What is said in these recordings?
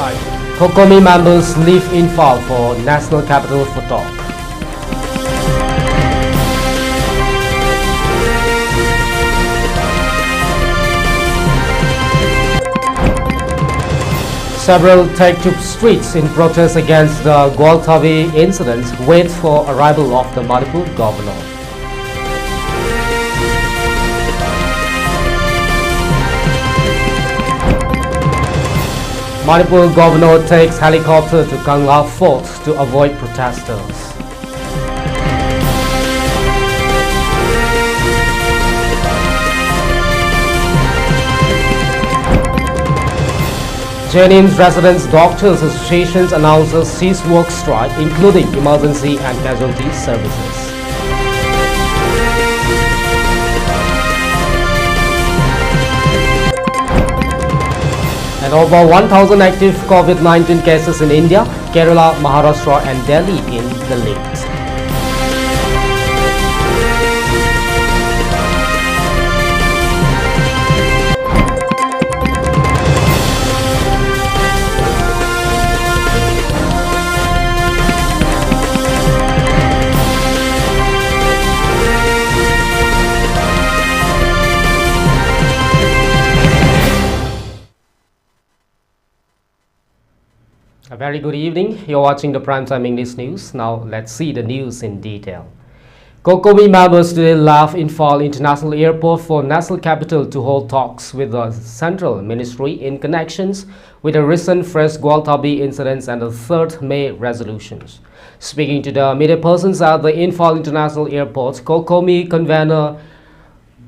strike. COCOMI members leave Imphal for national capital for talk. Several take to streets in protest against the Gwaltavi incidents wait for arrival of the Manipur governor. Manipur governor takes helicopter to Kangla Fort to avoid protesters. JNIMS Residents Doctors Associations announces cease work strike, including emergency and casualty services. And over 1,000 active COVID-19 cases in India, Kerala, Maharashtra and Delhi in the lead. A very good evening. You're watching the Primetime English News. Now let's see the news in detail. COCOMI members today left Imphal International Airport for national capital to hold talks with the Central Ministry in connections with the recent fresh Gwaltabi incidents and the 3rd May resolutions. Speaking to the media persons at the Imphal International Airport, COCOMI convener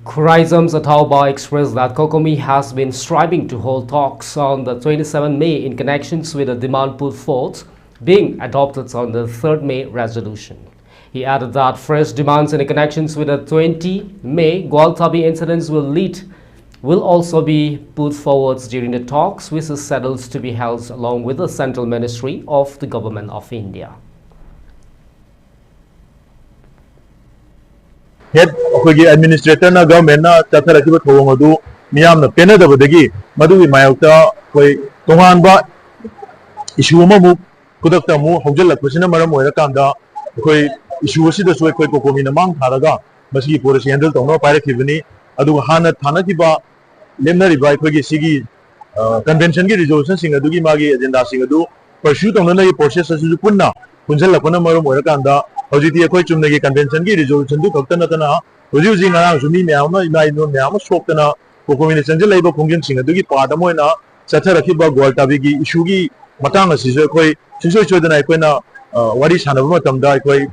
Khuraizam Zatauba expressed that COCOMI has been striving to hold talks on the 27 May in connections with the demand put forth being adopted on the 3rd May resolution. He added that fresh demands in connections with the 20 May Gwaltabi incidents will also be put forward during the talks, which is settled to be held along with the Central Ministry of the Government of India. Head administrator na government na tatharaki thawang adu miyam na penadabadagi madui mayokta koi tonganba issue amamu kudakta mu haujalakpasina maram oirakanda koi issue asida soi koi COCOMI na mang tharaga masi policy handle tawna pairakibani adu hana thanakiba lemnariba koi sigi convention gi resolution sing adugi magi agenda sing adu pursue tawna na process asu punna punjalakpana maram oirakanda Hojiti akoi chumnagi convention gi resolution du khakta natana hoji ngarang sumi myamna imaino myam soktana COCOMI ne chanjal laiba khongjin sing adugi part amoina chatharakiba Gwaltabi gi issue gi matang asiju akoi sisoi chodana akoina wari sanaba matamda akoi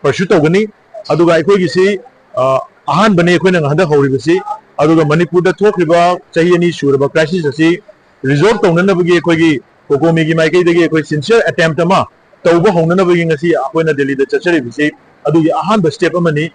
pursue tawgani aduga akoi gi si ahan bane akoina ngada hawribasi aduga Manipur da thokriba chahi ani suraba crisis asi resolve tawnanabagi akoi gi COCOMI gi maikai dagi akoi sincere attempt ama tauba hongnanabagi ngasi akoina Delhi da chachari bisi adugi ahanba step amani.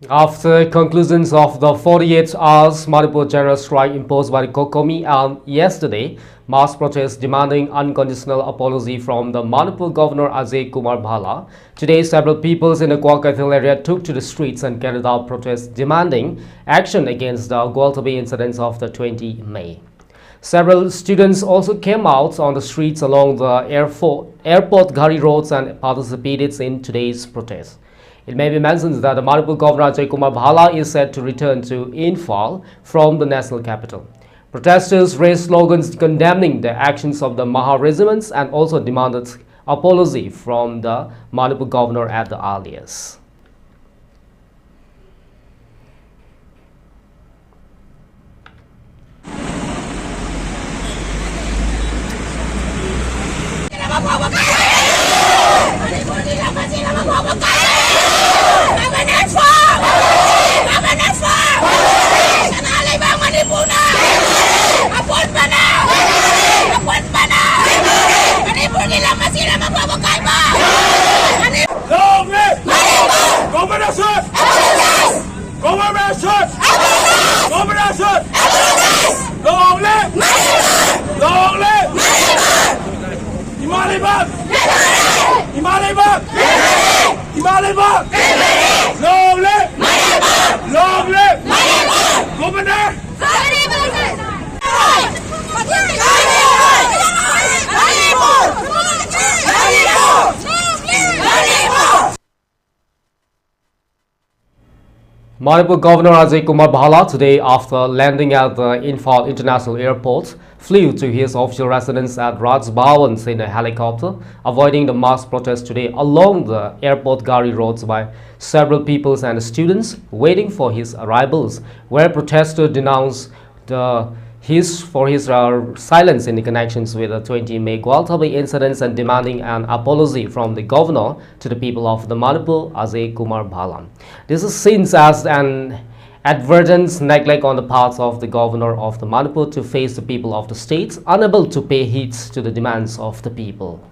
After conclusions of the 48 hours Manipur general strike imposed by the COCOMI and yesterday, mass protests demanding unconditional apology from the Manipur governor Ajay Kumar Bhala, today several peoples in the Kwakathil area took to the streets and carried out protests demanding action against the Gwaltabi incidents of the 20 May. Several students also came out on the streets along the airport Gari roads and participated in today's protest. It may be mentioned that the Manipur governor Ajay Kumar Bhala is set to return to Imphal from the national capital. Protesters raised slogans condemning the actions of the Maha regiments and also demanded apology from the Manipur governor at the earliest. Manipur Governor Ajay Kumar Bhala today, after landing at the Imphal International Airport, flew to his official residence at Raj Bhavan in a helicopter, avoiding the mass protest today along the airport gari roads by several people and students waiting for his arrivals, where protesters denounced his silence in the connections with the 20 May Gwalthabi incidents and demanding an apology from the governor to the people of the Manipur, Ajay Kumar Bhala. This is seen as an advertent neglect on the part of the governor of the Manipur to face the people of the state, unable to pay heed to the demands of the people.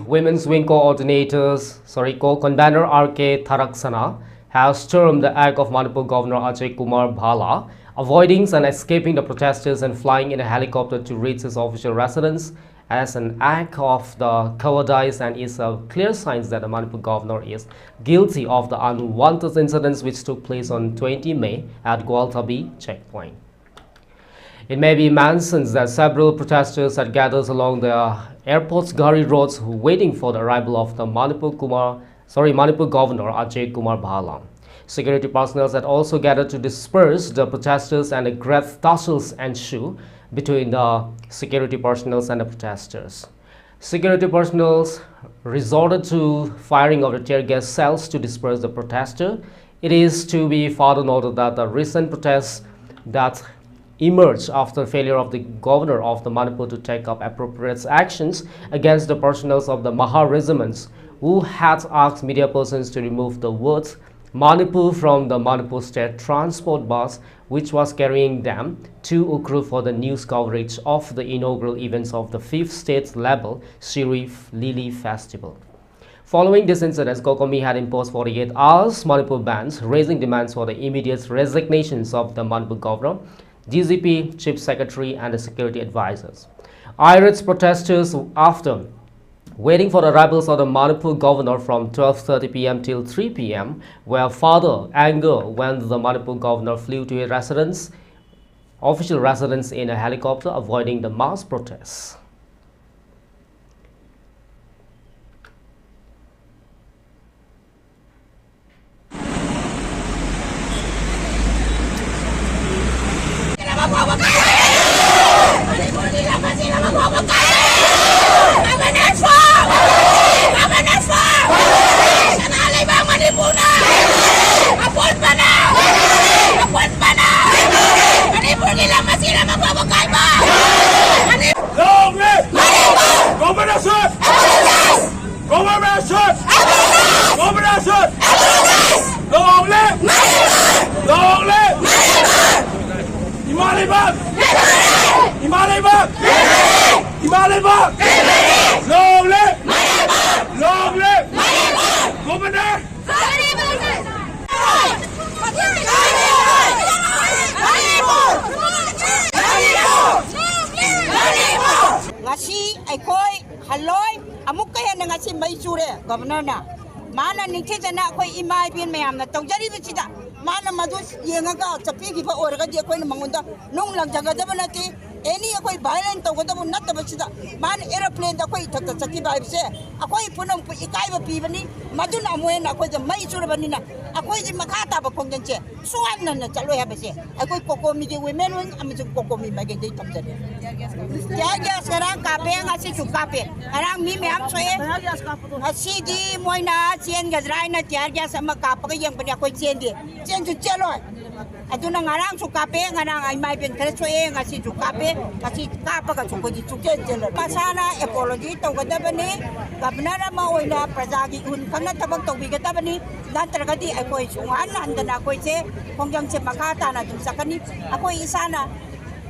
Women's Wing co-convener R.K. Tharaksana has stormed the act of Manipur Governor Ajay Kumar Bhala, avoiding and escaping the protesters and flying in a helicopter to reach his official residence as an act of the cowardice and is a clear sign that the Manipur Governor is guilty of the unwanted incidents which took place on 20 May at Gwalthabi checkpoint. It may be mentioned that several protesters had gathered along the airport's gari roads waiting for the arrival of the Manipur Governor Ajay Kumar Bhala. Security personnel had also gathered to disperse the protesters, and a great tussles ensue between the security personnel and the protesters. Security personnel resorted to firing of the tear gas cells to disperse the protester. It is to be further noted that the recent protests that emerged after failure of the governor of the Manipur to take up appropriate actions against the personnel of the Maha regiments who had asked media persons to remove the words Manipur from the Manipur state transport bus which was carrying them to Ukru for the news coverage of the inaugural events of the 5th state level Shiri Lili Festival. Following this incident, COCOMI had imposed 48 hours Manipur bans, raising demands for the immediate resignations of the Manipur governor, DGP, Chief Secretary and the security advisors. Irate protesters, after waiting for the arrivals of the Manipur governor from 12:30 p.m. till 3 p.m., were further angered when the Manipur governor flew to a official residence in a helicopter, avoiding the mass protests. Governor na mana ningthejana khoi imai bin mayam na tawjari bichida mana madu yengaga chapi gi ba orga je khoi mangonda nong lang jaga da banati any khoi violent tawgada bu nat bichida man airplane da khoi thakta chati ba se akhoi punam pu ikai ba pi bani madu na moe na khoi da mai sur bani na akhoi ji makha ta ba khongjan che suan na chalo ha ba se akhoi COCOMI gi women wing am ju COCOMI ma ge dei tamjani ya serang kape ngasi chu kape arang mi me am soe asi di moina chen ga drai na tiar ga sama kap ga yang pa khoi chen di chen ju chelo aduna ngarang su kape ngarang ai mai ben kare soe ngasi su kape ngasi kapa ka su ko di su jen pasana apology to gada bani gabnara ma oina praja gi un kana tabak to bi gada bani nantra gadi ai koi su han handana koi se kongjang se makata na dum sakani akoi isana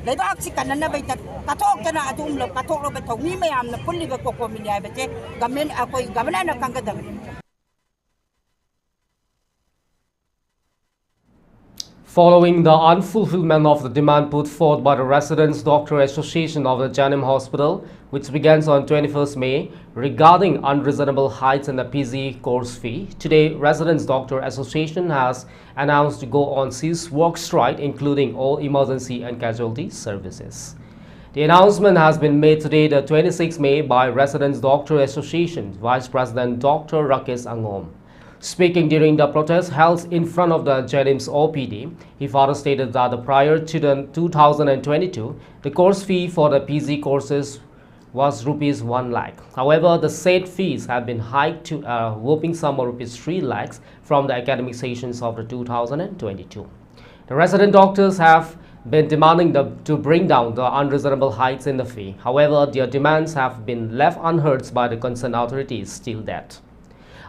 leibak si kanana bai ta katok kana adum lo katok lo ba mi mayam na pulli ba COCOMI ni ai ba te gamen akoi gabna na kangada. Following the unfulfillment of the demand put forth by the Residents Doctor Association of the JNIMS Hospital, which begins on 21st May, regarding unreasonable heights in the PG course fee, today Residents Doctor Association has announced to go on cease work strike, including all emergency and casualty services. The announcement has been made today, the 26th May, by Residents Doctor Association Vice President Dr. Rakesh Angom. Speaking during the protest held in front of the JNIMS OPD, he further stated that prior to the 2022, the course fee for the PG courses was rupees 1 lakh. However, the said fees have been hiked to a whopping sum of rupees 3 lakhs from the academic sessions of the 2022. The resident doctors have been demanding to bring down the unreasonable heights in the fee. However, their demands have been left unheard by the concerned authorities till that.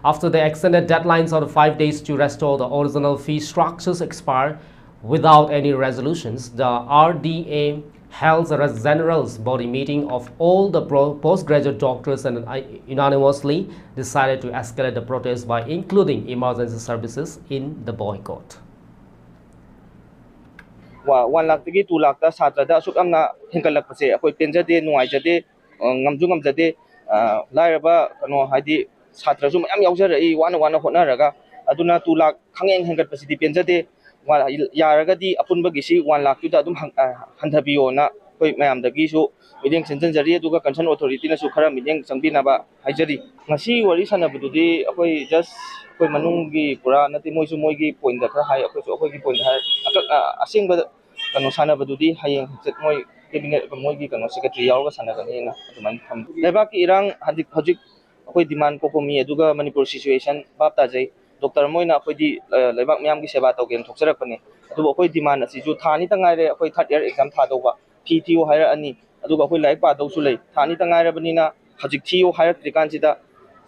After the extended deadlines of the 5 days to restore the original fee structures expire without any resolutions, the RDA held a general body meeting of all the postgraduate doctors and unanimously decided to escalate the protest by including emergency services in the boycott. 1 lakh tagi 2 lakh ta satra da asuk amna hinkalak pase akoi penjade nuaijade ngamjade lairaba kano hadi satra su mayam yaujari wana hotnaraga aduna 2 lakh khangeng hengat pasidi penjade yaragadi apunba gisi 1 lakh tu da adum handhabiyo na koi mayam dagi su mideng senjari aduga concern authority na su khara mideng sangbina ba haijari ngasi wari sanabududi akoi just koi manunggi pura nati moi su moigi point da khara hai akoi su akoi gi point hai asing ba kano sanabududi hayeng jet moi cabinet moigi kano secretary yaw ga sanagani na aduman tham lebaki irang hadik hojik akoi demand COCOMI aduga Manipur situation bapta jai doctor moina akoi di lebak myam gi seba tawgen thoksarak pani adu akoi demand asi ju thani tangai re akoi third year exam tha doba PTO hire ani aduga akoi lai pa dau su lei thani tangai re bani na hajik TO hire trikan sida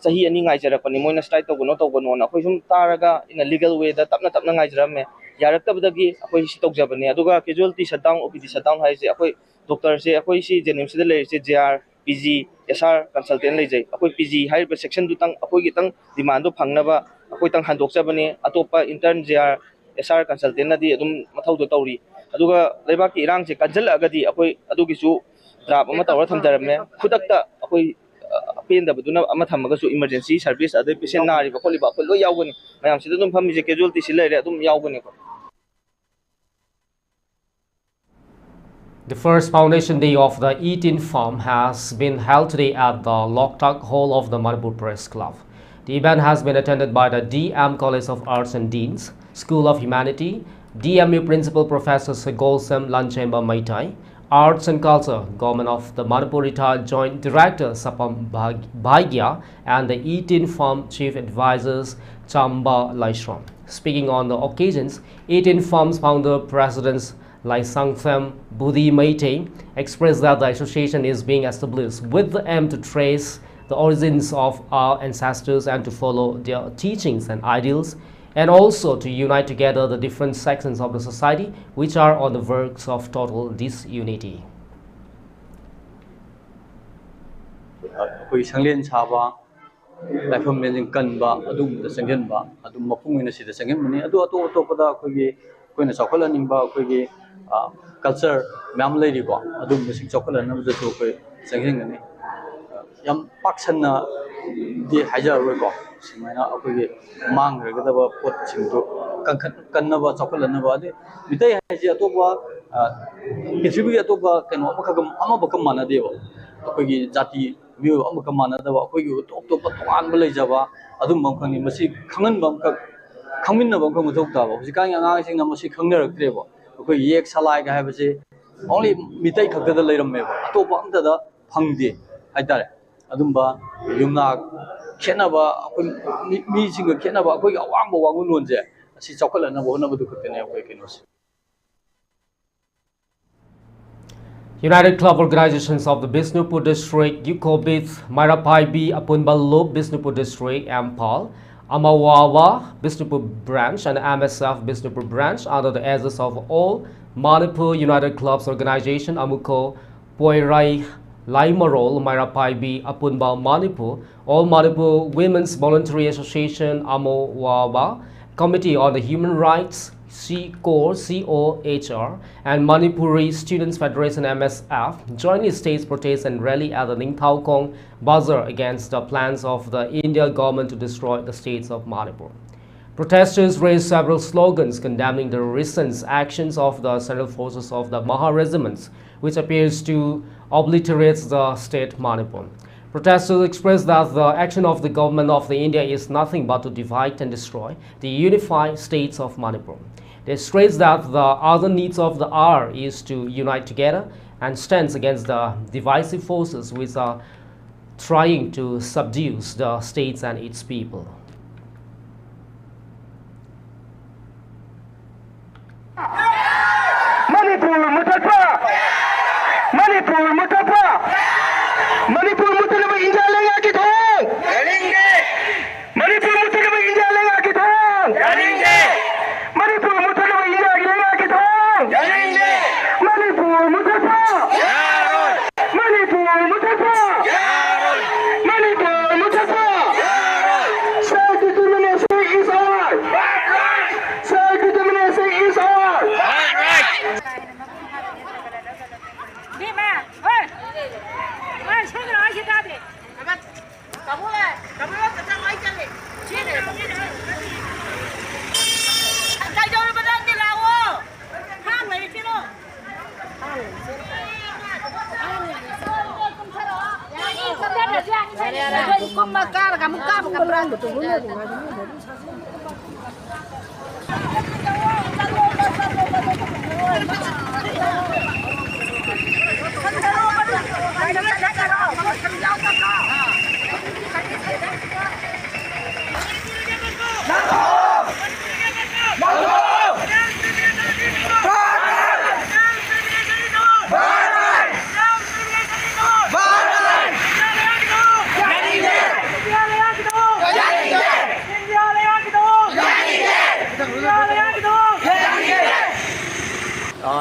sahi ani ngai jarak pani moina strike tawgono na akoi sum taraga in a legal way da tapna ngai jaram me yarak tabdagi akoi si tawjabani aduga casualty shutdown OPD shutdown hai se akoi doctor se akoi si JNIMS de le se JR PG SR consultant lei jai akoi PG hai section du tang akoi gi tang demand do phangnaba akoi tang handok chabani atopa intern JR SR consultant na di adum mathau do tawri aduga leibak ki irang se kanjal agadi akoi adugi su drop ama tawra thamjarame khudakta akoi penda baduna ama thamaga su emergency service ade patient na ri ba kholi ba akoi lo yawgani mayam sida dum phami je casualty si leire adum yawgani ko. The first foundation day of the Eetinpham has been held today at the Loktak Hall of the Manipur Press Club. The event has been attended by the DM College of Arts and Deans, School of Humanity, DMU Principal Professor Gulsem Lanchemba Maitai, Arts and Culture, Government of the Manipur Retired Joint Director Sapam Bhaigya, and the Eetinpham Chief Advisors Chamba Laishram. Speaking on the occasions, Eetinpham's founder, President Eetinpham Budi Meite expressed that the association is being established with the aim to trace the origins of our ancestors and to follow their teachings and ideals, and also to unite together the different sections of the society which are on the verge of total disunity. Culture मैम लेरी को अदुम बसिक चौकल नब जतो कोई संगेंगने यम पाक्सना दि हाइजा रो को सिमाइना अखोगे मांग रगदब पोत सिंदो कन्नब चौकल नब अदे मितै हाइजे अतोबा पृथ्वी अतोबा कनो अमखगम अमबकम माना देव अखोगे जाति व्यू अमकम माना दब अखोगे टॉप टॉप तोआन ब लेजबा अदुम बमखनि मसि खंगन बमख खंगमिन बमख मथोक्ताब हजिकां यांगां सिंग नमसि खंगनरक्त्रेबो yek salai ga habase only mitai khakta da leiram atopa amta da phangde haitare adumba yumna khenaba mi singa khenaba akoi awang ba wangun lonje asi chokala na bona bu khakte ne akoi kenos United Club Organizations of the Bishnupur District, Yukobit, Marapai B, Apunbalub, Bishnupur District, Ampal, Amawawa, Bishnupur Branch, and MSF Bishnupur Branch under the aegis of all Manipur United Clubs Organization, Amuko, Poirai, Laimarol, Marapai B, Apunbal, Manipur, All Manipur Women's Voluntary Association, Amawawa, Committee on the Human Rights, COCOR, and Manipuri Students Federation MSF jointly staged protests and rally at the Ningthao Kong Bazaar against the plans of the Indian government to destroy the states of Manipur. Protesters raised several slogans condemning the recent actions of the central forces of the Maha regiments, which appears to obliterate the state Manipur. Protesters expressed that the action of the government of India is nothing but to divide and destroy the unified states of Manipur. They stress that the other needs of the hour is to unite together and stand against the divisive forces which are trying to subdue the states and its people. Manipur Mutapa! Manipur Mutapa! Manipur Mutalaba India Lenga Kitong! Manipur Mutalaba India Lenga Kitong! Manipur Mutalaba India Lenga Kitong! Manipur Mutapa! Manipur Mutapa! Manipur Mutapa! Self-determination is ours! Self-determination is ours!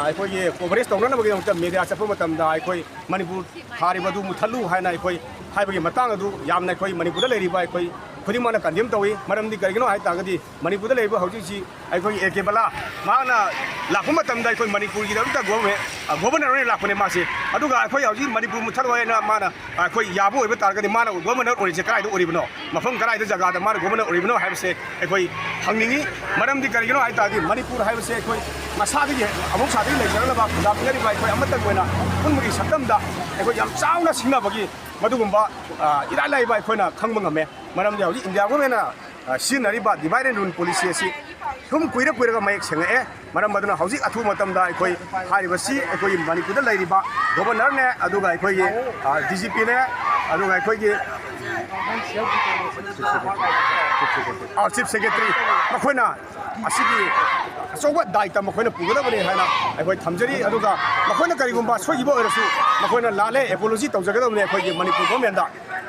अखोई coverage तौरनबगी media चप्पमतमदा अखोई मणिपुर थारिबदु मुथल्लु हायना अखोई हाइबगी मतंग अदु यामना अखोई मणिपुर लेरिबा अखोई खुदिमना condemn तौई मरमदि करिगनो हाय तागदि मणिपुर लेरिबा हौजिसि अखोई एकेबला माना लाखमतमदा अखोई मणिपुर गी दउता गवर्नर ने लाखने मासे अदुगा अखोई हौजि मणिपुर मुथल्लु हायना माना अखोई याबो ओइबा तागदि माना गवर्नर ओरिजे कराइदो ओरिबनो मफम कराइदो जगादा माना गवर्नर ओरिबनो हायबसे अखोई हंगनिंगी मरमदि करिगनो हाय तागदि मणिपुर हायबसे अखोई मसादि अमुक सादि लेजरलबा खुदाबनरि बाय अखोई अमतक ओइना पुनमुगी सतमदा अखोई याम चावना सिंगनाबगी मदुगुंबा इरालाइबा अखोइना खंगबा ngame मरमदि हौजि इंडिया गवर्नमेंट सिनरिबा डिवाइड एंड रूल पॉलिसी असि थुम कुइरा कुइरा मायक सेंगे मरम मदुना हौजि अथु मतमदा अखोई हारिबसि अखोई मणिपुरदा लेरिबा गवर्नर ने अदुगा अखोई डीजीपी ने अदुगा अखोई चीफ सेक्रेटरी मखोइना असिगी अचौबा दायित्व मखोइना पुगदबने हायना अखोई थमजरी अदुगा मखोइना करिगुंबा सोइबो ओरसु मखोइना लाले एपोलॉजी तौजगदबने अखोई मणिपुर गवर्नमेंट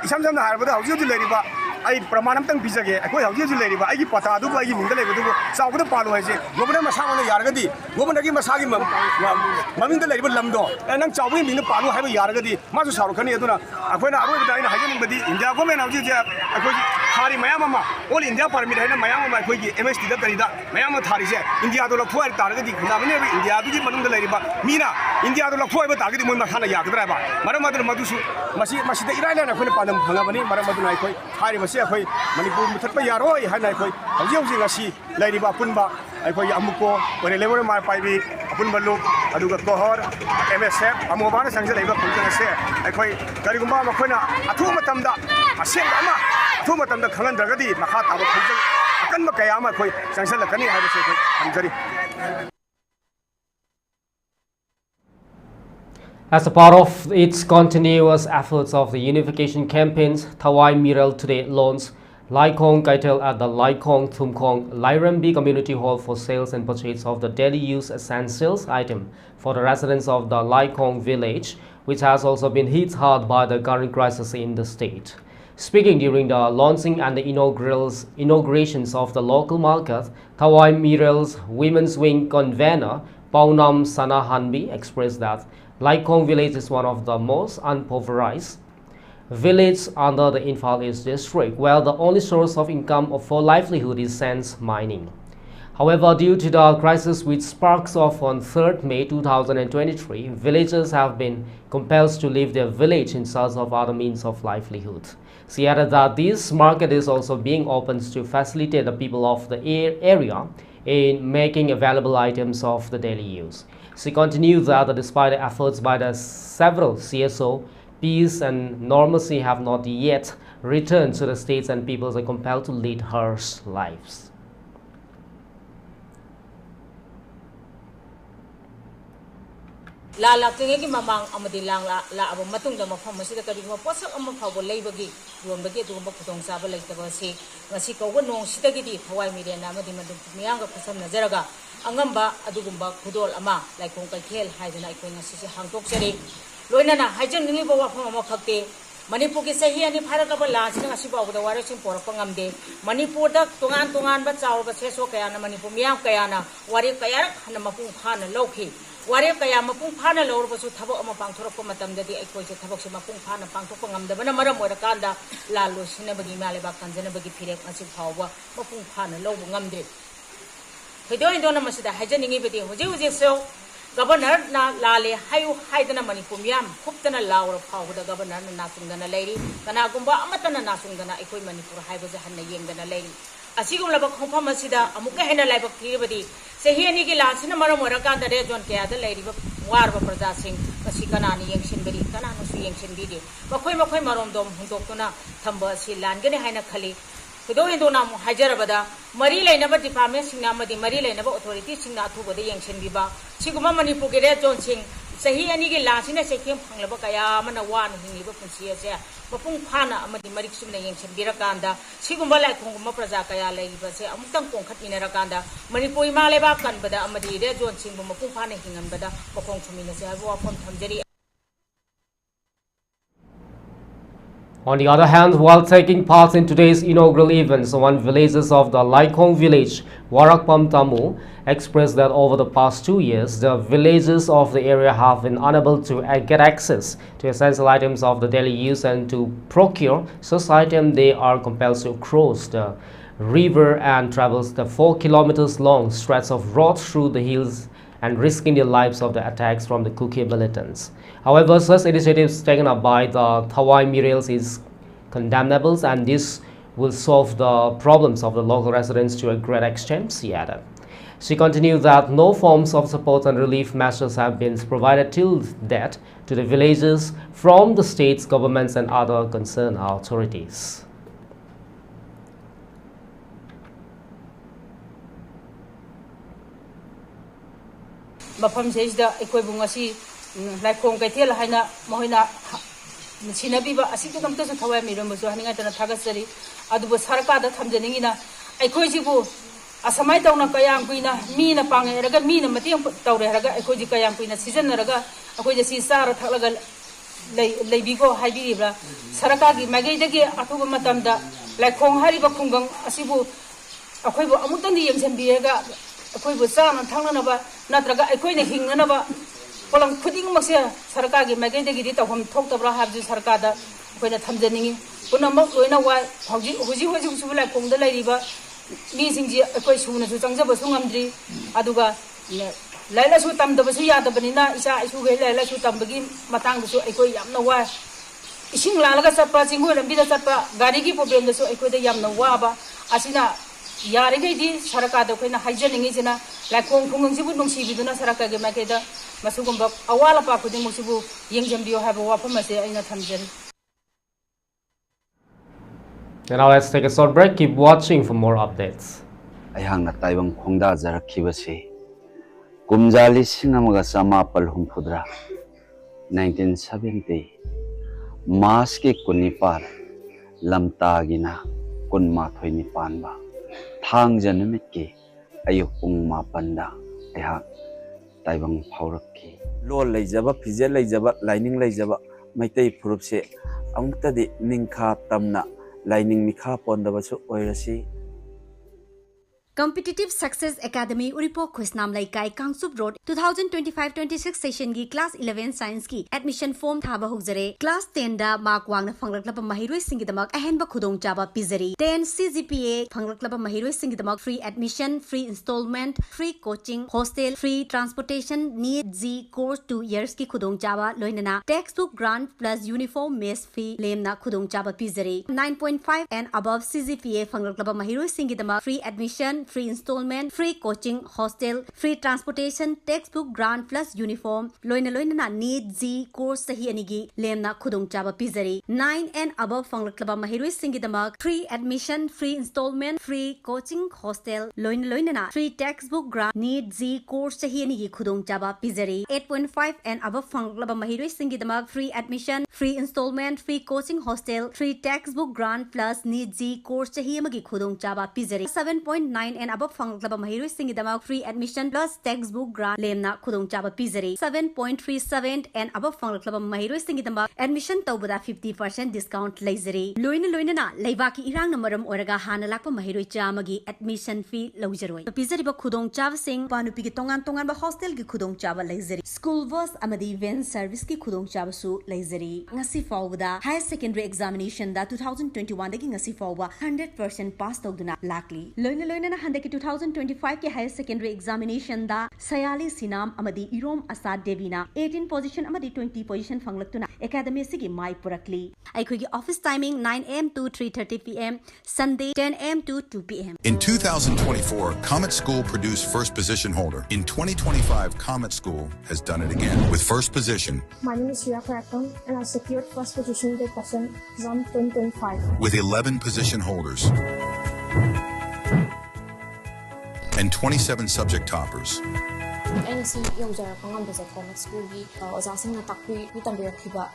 इसम समना हारबदा हौजि हौजि लेरिबा आई प्रमाण अमतंग पिजगे अखोई हौजि हौजि लेरिबा आइगी पता अदुबा आइगी मिंग लेबदुबो चावगदा पालो हाइसे गवर्नर मसामने यारगदी गवर्नर की मसागी ममिंग लेरिबा लमदो नंग चावगी मिंग पालो हाइबा यारगदी मासु सारुखनी अदुना अखोइना अरोइबदा आइना हाइजनिंगबदी इंडिया गवर्नमेंट हौजि जे अखोई हारि मयाम अमा ऑल इंडिया परमिट हाइना मयाम अमा अखोई एमएसटी दा करिदा मयाम थारिसे इंडिया दो लखोय तारगदी खुनामने इंडिया दुगी मनुंग लेरिबा मीना इंडिया दो लखोय तारगदी मोय मखाना यागदराबा मरम मदन मदुसु मसी मसीदा इराइलाना अखोइना पादम फंगाबनी मरम मदुना अखोई हारिबसे अखोई मणिपुर मुथतपा यारोय हाइना अखोई हौजि हौजि ngasi लेरिबा पुनबा अखोई अमुको ओरे लेबर मार पाइबी अपुनबा लोक अदुगा कोहर एमएसएफ अमोबाना संगजे लेबा फंगसे अखोई करिगुंबा मखोइना अथु मतमदा असें अमा अथु मतमदा खंगनद्रगदी मखा ताबा फंगजे अकनबा कयामा अखोई संगसलकनी हाइबसे अखोई हमजरी. As a part of its continuous efforts of the unification campaigns, Thawai Miral today launched Laikong Kaitel at the Laikong Thumkong Lairambi Community Hall for sales and purchase of the daily use essentials item for the residents of the Laikong village, which has also been hit hard by the current crisis in the state. Speaking during the launching and the inaugurations of the local market, Thawai Miral's Women's Wing convener Paunam Sanahanbi expressed that Laikong village is one of the most unpulverized village under the Imphal East district, where the only source of income for livelihood is sands mining. However, due to the crisis which sparks off on 3rd May 2023, villagers have been compelled to leave their village in search of other means of livelihood. She added that this market is also being opened to facilitate the people of the area in making available items of the daily use. She continued that despite the efforts by the several CSO, peace and normalcy have not yet returned to the states and peoples are compelled to lead harsh lives. La la tingi mamang amadi lang la abo matung da mafam masida kadi mo posak am phabo leibagi ruam bagi tu mo khutong saba leitaba si ngasi ko wonong sidagi di thawai media na amadi madum miyang ga phasam nazaraga angamba adugumba khudol ama laikong kaikhel haidana ikoi ngasi si hangtok seri loinana haijan ningi bawa phama khakte Manipur ki sahi ani bharat ba la sin ngasi ba da wara sing por pangamde Manipur da tungan ba chaw ba seso kaya na Manipur miyang kaya na wari kaya khana mapung khana lokhi wari kaya mapung phana lor ba su thabo ama pangthorap ko matam da di aikoi se thabok se mapung phana pangthok pangamda bana maram ora kanda la lo sina bagi male ba kanjana bagi phirek ngasi phawba mapung phana lo ngamde Hido indo na masida haijan ningi bedi hoje so Governor na lale hayu haidana Manipur miyam khuptana laura phawda governor na nasungdana leiri kana gumba amatana nasungdana ikoi Manipur haibaje hanna yengdana leiri asigum laba khompham asida amuka hena laibak thiribadi sehi ani ki lansina maram orakanda re jon kya da leiri ba warba praja sing asi kana ni yengsin beri kana no su yengsin bidi makhoi marom dom hundokuna thamba si langene haina khali Hido indo na hajarabada mari lainaba department singna madi mari lainaba authority singna thubode yengsin biba siguma Manipur ge re jon sing sahi ani ge lansina sekem phanglaba kaya mana wan hingiba punsi ase mapung phana amadi marik sumna yengsin birakanda siguma lai khonguma praja kaya leiba se amutang kongkhat inarakanda Manipur ima leba kanbada amadi re jon sing bu mapung phana hinganbada kokong thumina se abo apam thamjari On the other hand, while taking part in today's inaugural events, one villagers of the Laikong village, Warakpam Tamu, expressed that over the past 2 years, the villagers of the area have been unable to get access to essential items of the daily use, and to procure such items, they are compelled to cross the river and travel the 4 kilometers long stretch of road through the hills and risking the lives of the attacks from the COCOMI militants. However, such initiatives taken up by the Thawai Mirals is condemnable, and this will solve the problems of the local residents to a great extent, she added. She continued that no forms of support and relief measures have been provided till date to the villagers from the states, governments and other concerned authorities. Mafam sejda ikoi bungasi Laikong Kaitel haina mohina sinabiba asik kamta su thawai miram su haninga tana thagasari adubu sarkada thamjaningina aikoi jibu asamai tawna kayang kuina mi na pange raga mi na matiang tawre raga aikoi ji kayang kuina season raga akoi jasi sar thalaga leibigo haibiribra sarkagi magai dagi athuba matamda Laikong hariba khungang asibu akoi bu amutandi yemsembiega akoi bu sana thangnaba natraga aikoi ne hingnaba Polang khuding masya sarkar gi magai de gi tawham thok tabra habju sarkar da koina thamjaningi punamok loina wa hoji su Laikong da lairiba mi singji koi suna su changjaba su ngamdri aduga laila su tamdaba su yadabanina isa isu ge laila su tambagi matang su koi yamna wa ising lalaga sapra chingoi lambi da sapra gari gi problem da su koi da yamna wa ba asina yare ge di sarkar da koina haijaningi jina Laikong khungang sibu nungsi biduna sarkar ge magai da Masugumba awala pa kuding musibu yengjambio have a wapamase aina thamjari. And now let's take a short break. Keep watching for more updates. Ayang na taibang khongda jara kibasi. Kumjali singamaga samapal humpudra. 1970. Mas ke kunipar lamtagina kunmathoi panba thang janamiki ayuk pung mapanda ehak taibang phaurakki lo leijaba phije leijaba lining leijaba maitai phurup se amukta di ningkha tamna lining mikha pondaba su oirasi Competitive Success Academy Uripo Khusnam Laikai Kangsup Road 2025-26 session gi class 11 science ki admission form thaba hojare class 10 da mark wangna phanglaklaba mahiroi singidamak ahenba khudong chaba pizari 10 CGPA phanglaklaba mahiroi singidamak free admission free installment free coaching hostel free transportation need G course 2 years ki khudong chaba loinana textbook grant plus uniform mess fee lemna khudong chaba pizari 9.5 and above CGPA phanglaklaba mahiroi singidamak free admission free installment, free coaching, hostel, free transportation, textbook grant plus uniform. Loina need Z course sahi anigi lemna khudong chaba pizari. 9 and above phanglaklaba mahiroi singidamak free admission, free installment, free coaching, hostel. Loina free textbook grant need Z course sahi anigi khudong chaba pizari. 8.5 and above phanglaklaba mahiroi singidamak free admission, free installment, free coaching, hostel, free textbook grant plus need Z course sahi amagi khudong chaba pizari. 7.9 and above phanglaklaba mahiroi singidamak free admission plus textbook grant lemna khudong chaba pizari 7.37 and above phanglaklaba mahiroi singidamak admission tawbada 50% discount leizari loina na leibaki irang namaram oraga hana lakpa mahiroi chamagi admission fee lawjaroi pizari ba khudong chaba sing panupi gi tongan ba hostel gi khudong chaba leizari school bus amadi van service ki khudong chaba su leizari ngasi fawda higher secondary examination da 2021 dagi ngasi fawba 100% pass tawduna lakli loina na handaki 2025 ke higher secondary examination da sayali sinam amadi irom asad devina 18 position amadi 20 position phanglaktuna academy sigi mai purakli aikhogi office timing 9 am to 3:30 pm Sunday 10 am to 2 pm. In 2024, Comet School produced first position holder. In 2025, Comet School has done it again with first position. My name is Ria Karakam and I secured first position in the exam 2025 with 11 position holders and 27 subject toppers. NC Yozara Pangambas at Comet School, Ozasing Takui, Vitambiakiba,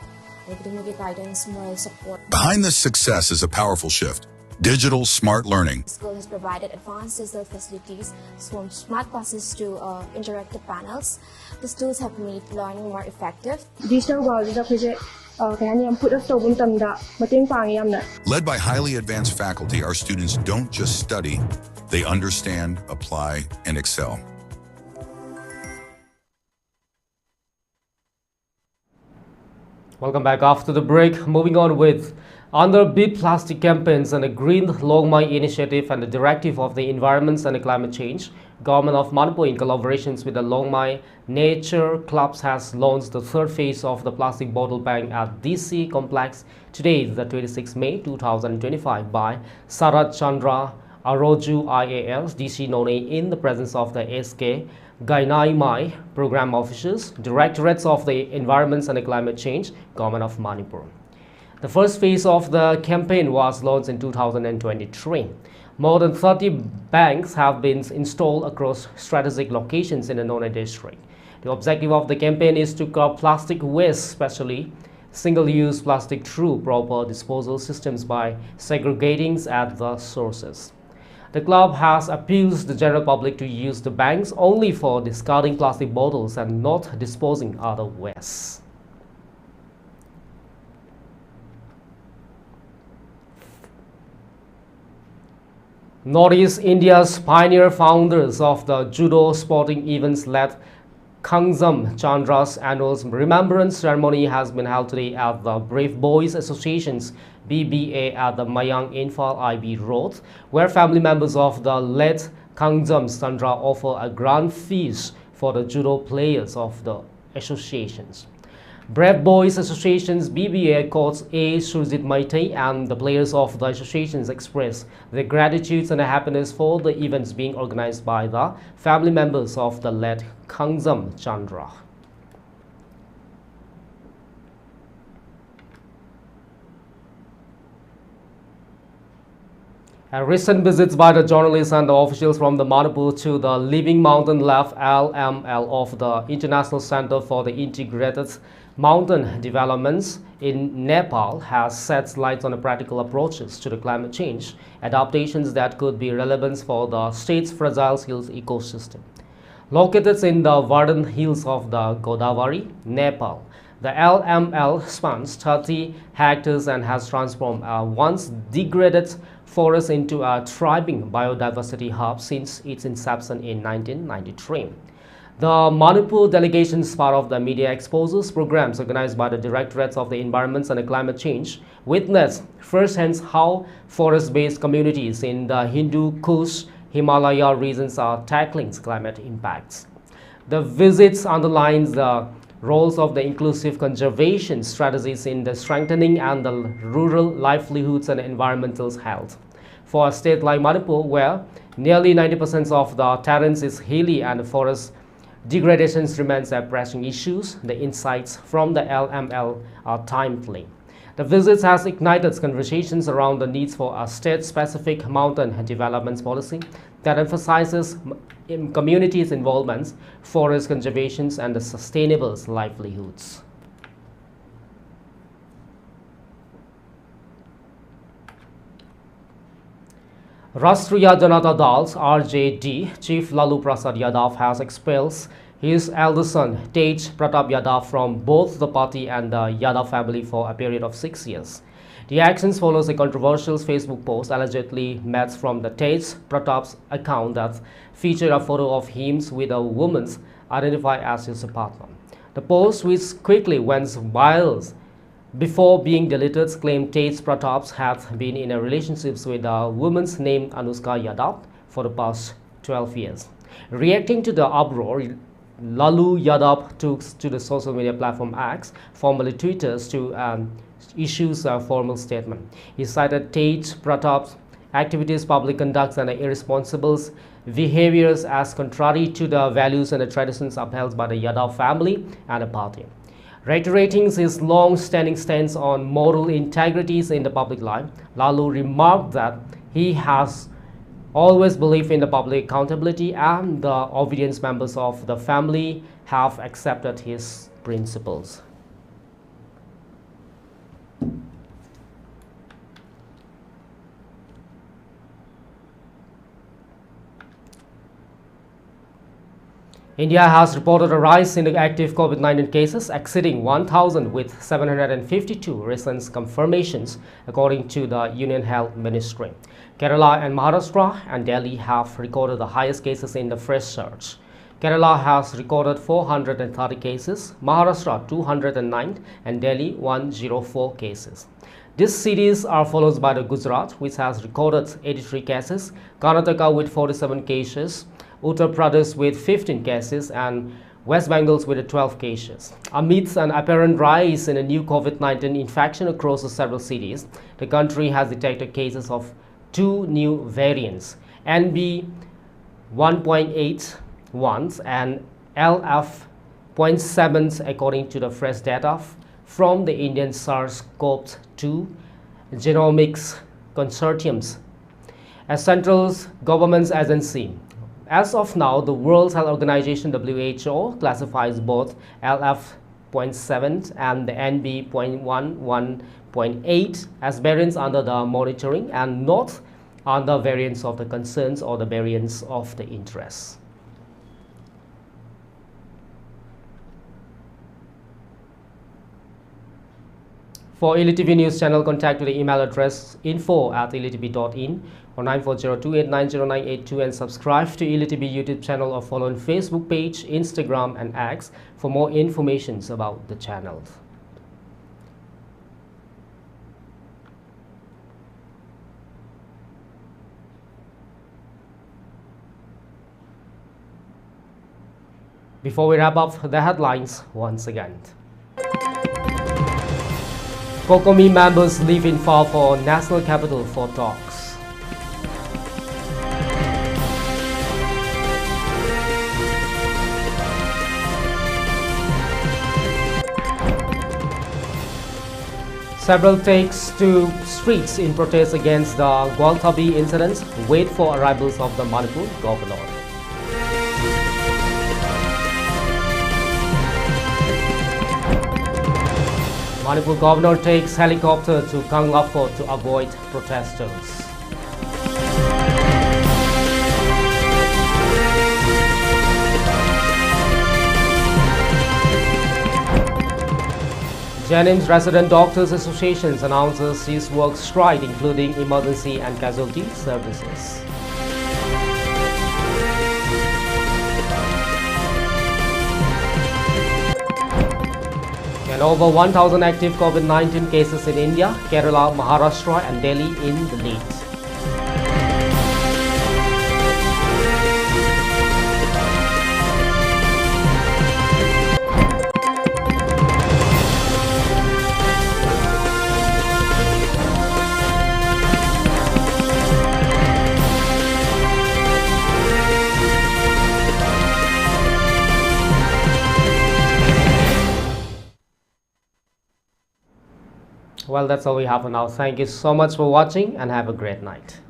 guidance, moral support. Behind this success is a powerful shift. Digital smart learning. The school has provided advanced digital facilities from smart classes to interactive panels. These tools have made learning more effective. Led by highly advanced faculty, our students don't just study, they understand, apply, and excel. Welcome back after the break. Moving on with under big plastic campaigns and a green Longmai initiative and the directive of the Environment and Climate Change, Government of Manipur in collaborations with the Longmai Nature Clubs has launched the third phase of the plastic bottle ban at DC complex today, the 26th May 2025 by Sarat Chandra Aroju IAS DC None in the presence of the SK Gaikulung program officers, directorates of the Environment and Climate Change, Government of Manipur. The first phase of the campaign was launched in 2023. More than 30 banks have been installed across strategic locations in the None district. The objective of the campaign is to curb plastic waste, especially single-use plastic, through proper disposal systems by segregating at the sources. The club has appealed to the general public to use the banks only for discarding plastic bottles and not disposing other waste. Northeast India's pioneer founders of the Judo sporting events led Kangzam Chandra's annual remembrance ceremony has been held today at the Brave Boys Association's BBA at the Mayang Infal IB Road, where family members of the late Kangzam Chandra offer a grand feast for the judo players of the associations. Brave Boys Association's BBA coach A. Surjit Maitai and the players of the associations express their gratitude and happiness for the events being organized by the family members of the late Kangzam Chandra. Recent visits by the journalists and the officials from the Manipur to the Living Mountain Left LML of the International Center for the Integrated Mountain Developments in Nepal has set light on the practical approaches to the climate change adaptations that could be relevant for the state's fragile hills ecosystem. Located in the verdant hills of the Godavari, Nepal, the LML spans 30 hectares and has transformed a once degraded forest into a thriving biodiversity hub since its inception in 1993. The Manipur delegation is part of the media exposures programs organized by the Directorates of the Environment and Climate Change witnessed firsthand how forest-based communities in the Hindu Kush Himalaya regions are tackling climate impacts. The visits underlines the roles of the inclusive conservation strategies in the strengthening and the rural livelihoods and environmental health. For a state like Manipur, where nearly 90% of the terrain is hilly and forest degradation remains a pressing issue, the insights from the LML are timely. The visits has ignited conversations around the needs for a state-specific mountain development policy that emphasizes communities' involvement, forest conservation, and the sustainable livelihoods. Rashtriya Janata Dal's RJD Chief Lalu Prasad Yadav has expelled his elder son Tej Pratap Yadav from both the party and the Yadav family for a period of 6 years. The actions follows a controversial Facebook post allegedly made from the Tej Pratap's account that featured a photo of him with a woman identified as his partner. The post, which quickly went viral before being deleted, claimed Tej Pratap had been in a relationship with a woman named Anushka Yadav for the past 12 years. Reacting to the uproar, Lalu Yadav took to the social media platform X, formerly Twitter, to issue a formal statement. He cited Tej Pratap's activities, public conduct, and irresponsible behaviors as contrary to the values and the traditions upheld by the Yadav family and the party. Reiterating his long-standing stance on moral integrities in the public life, Lalu remarked that he has always believed in the public accountability and the obedience members of the family have accepted his principles. India has reported a rise in the active COVID-19 cases exceeding 1,000 with 752 recent confirmations according to the Union Health Ministry. Kerala and Maharashtra and Delhi have recorded the highest cases in the fresh surge. Kerala has recorded 430 cases, Maharashtra 209 and Delhi 104 cases. These cities are followed by the Gujarat, which has recorded 83 cases, Karnataka with 47 cases, Uttar Pradesh with 15 cases and West Bengal with 12 cases. Amidst an apparent rise in a new COVID-19 infection across several cities, the country has detected cases of two new variants, NB 1.81 and LF.7 according to the fresh data from the Indian SARS-CoV-2 Genomics Consortium, a central government agency. As of now, the World Health Organization WHO classifies both LF.7 and the NB.11.8 as variants under the monitoring and not under variants of the concerns or the variants of the interest. For ELITETV News channel, contact to the email address info@elitv.in or 9402890982 and subscribe to ELITETV YouTube channel or follow on Facebook page, Instagram and X for more information about the channel. Before we wrap up the headlines once again. COCOMI members leave in fall for national capital for talks. Several takes to streets in protest against the Gwalthabi incidents wait for arrivals of the Manipur governor. Manipur governor takes helicopter to Kanglapur to avoid protesters. JNIMS Resident Doctors Associations announces cease work strike, including emergency and casualty services. And over 1,000 active COVID-19 cases in India, Kerala, Maharashtra and Delhi in the lead. Well, that's all we have for now. Thank you so much for watching and have a great night.